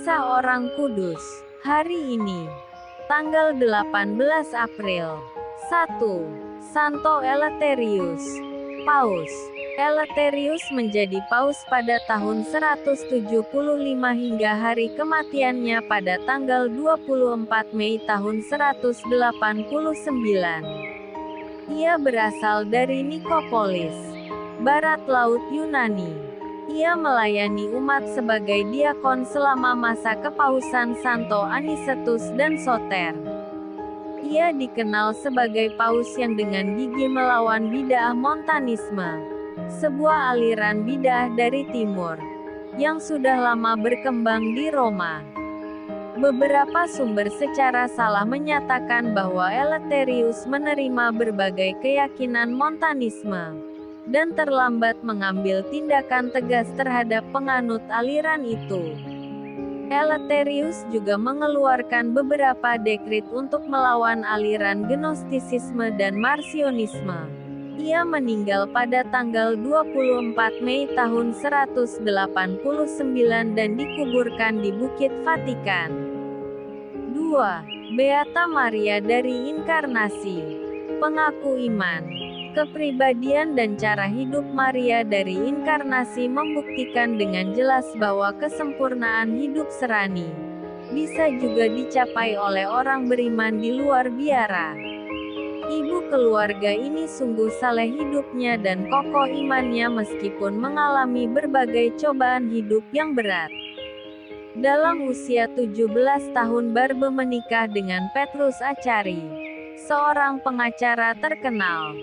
Kisah Orang Kudus. Hari ini, tanggal 18 April. 1. Santo Eleutherius. Paus. Eleutherius menjadi paus pada tahun 175 hingga hari kematiannya pada tanggal 24 Mei tahun 189. Ia berasal dari Nikopolis, barat laut Yunani. Ia melayani umat sebagai diakon selama masa kepausan Santo Anicetus dan Soter. Ia dikenal sebagai paus yang dengan gigih melawan bid'ah Montanisme, sebuah aliran bid'ah dari timur, yang sudah lama berkembang di Roma. Beberapa sumber secara salah menyatakan bahwa Eleutherius menerima berbagai keyakinan Montanisme dan terlambat mengambil tindakan tegas terhadap penganut aliran itu. Eleutherius juga mengeluarkan beberapa dekrit untuk melawan aliran Gnostisisme dan Marcionisme. Ia meninggal pada tanggal 24 Mei tahun 189 dan dikuburkan di Bukit Vatikan. 2. Beata Maria dari Inkarnasi. Pengaku iman. Kepribadian dan cara hidup Maria dari Inkarnasi membuktikan dengan jelas bahwa kesempurnaan hidup serani bisa juga dicapai oleh orang beriman di luar biara. Ibu keluarga ini sungguh saleh hidupnya dan kokoh imannya meskipun mengalami berbagai cobaan hidup yang berat. Dalam usia 17 tahun Barbe menikah dengan Petrus Acari, seorang pengacara terkenal.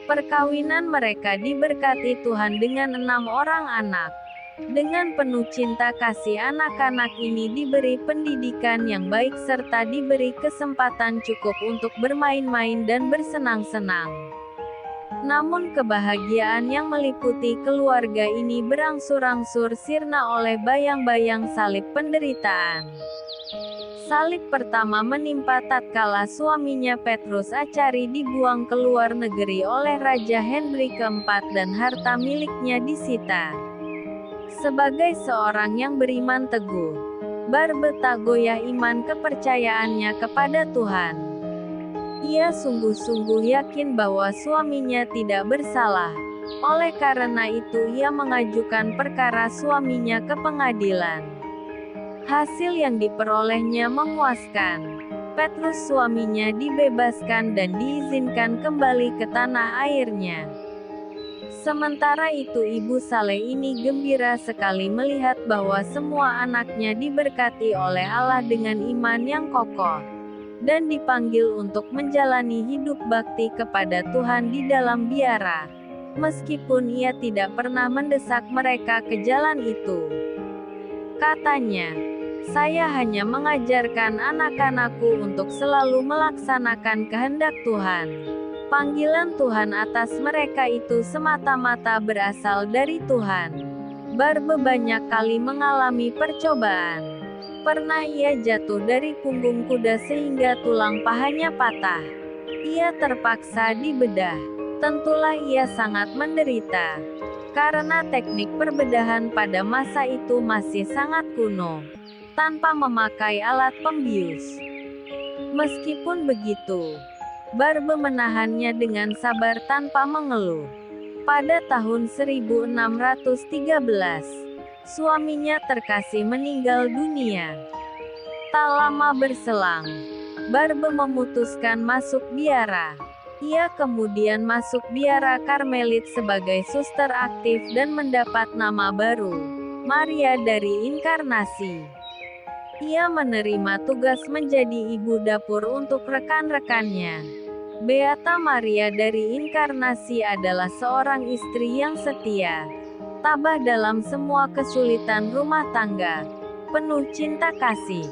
Perkawinan mereka diberkati Tuhan dengan 6 orang anak. Dengan penuh cinta kasih anak-anak ini diberi pendidikan yang baik serta diberi kesempatan cukup untuk bermain-main dan bersenang-senang. Namun kebahagiaan yang meliputi keluarga ini berangsur-angsur sirna oleh bayang-bayang salib penderitaan. Salib pertama menimpa tatkala suaminya Petrus Acari dibuang ke luar negeri oleh Raja Henry keempat dan harta miliknya disita. Sebagai seorang yang beriman teguh, Barbe tak goyah iman kepercayaannya kepada Tuhan. Ia sungguh-sungguh yakin bahwa suaminya tidak bersalah. Oleh karena itu ia mengajukan perkara suaminya ke pengadilan. Hasil yang diperolehnya memuaskan. Petrus suaminya dibebaskan dan diizinkan kembali ke tanah airnya. Sementara itu ibu saleh ini gembira sekali melihat bahwa semua anaknya diberkati oleh Allah dengan iman yang kokoh, dan dipanggil untuk menjalani hidup bakti kepada Tuhan di dalam biara, meskipun ia tidak pernah mendesak mereka ke jalan itu. Katanya, "Saya hanya mengajarkan anak-anakku untuk selalu melaksanakan kehendak Tuhan." Panggilan Tuhan atas mereka itu semata-mata berasal dari Tuhan. Barbe banyak kali mengalami percobaan. Pernah ia jatuh dari punggung kuda sehingga tulang pahanya patah. Ia terpaksa dibedah. Tentulah ia sangat menderita, karena teknik perbedahan pada masa itu masih sangat kuno, tanpa memakai alat pembius. Meskipun begitu, Barbe menahannya dengan sabar tanpa mengeluh. Pada tahun 1613, suaminya terkasih meninggal dunia. Tak lama berselang, Barbe memutuskan masuk biara. Ia kemudian masuk biara Karmelit sebagai suster aktif dan mendapat nama baru, Maria dari Inkarnasi. Ia menerima tugas menjadi ibu dapur untuk rekan-rekannya. Beata Maria dari Inkarnasi adalah seorang istri yang setia, tabah dalam semua kesulitan rumah tangga, penuh cinta kasih.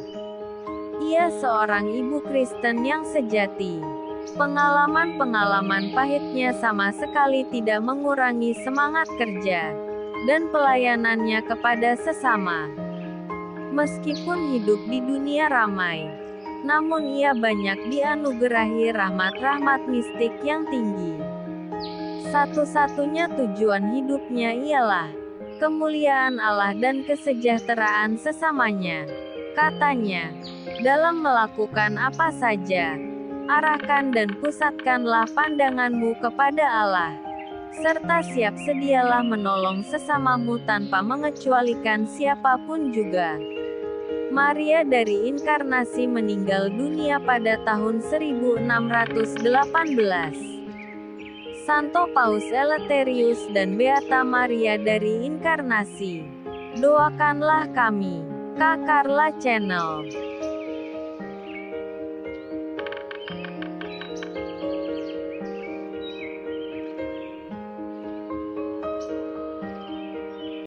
Ia seorang ibu Kristen yang sejati. Pengalaman-pengalaman pahitnya sama sekali tidak mengurangi semangat kerja dan pelayanannya kepada sesama. Meskipun hidup di dunia ramai, namun ia banyak dianugerahi rahmat-rahmat mistik yang tinggi. Satu-satunya tujuan hidupnya ialah kemuliaan Allah dan kesejahteraan sesamanya. Katanya, dalam melakukan apa saja, arahkan dan pusatkanlah pandanganmu kepada Allah, serta siap sedialah menolong sesamamu tanpa mengecualikan siapapun juga. Maria dari Inkarnasi meninggal dunia pada tahun 1618. Santo Paus Eleutherius dan Beata Maria dari Inkarnasi, doakanlah kami. Kak Carla Channel.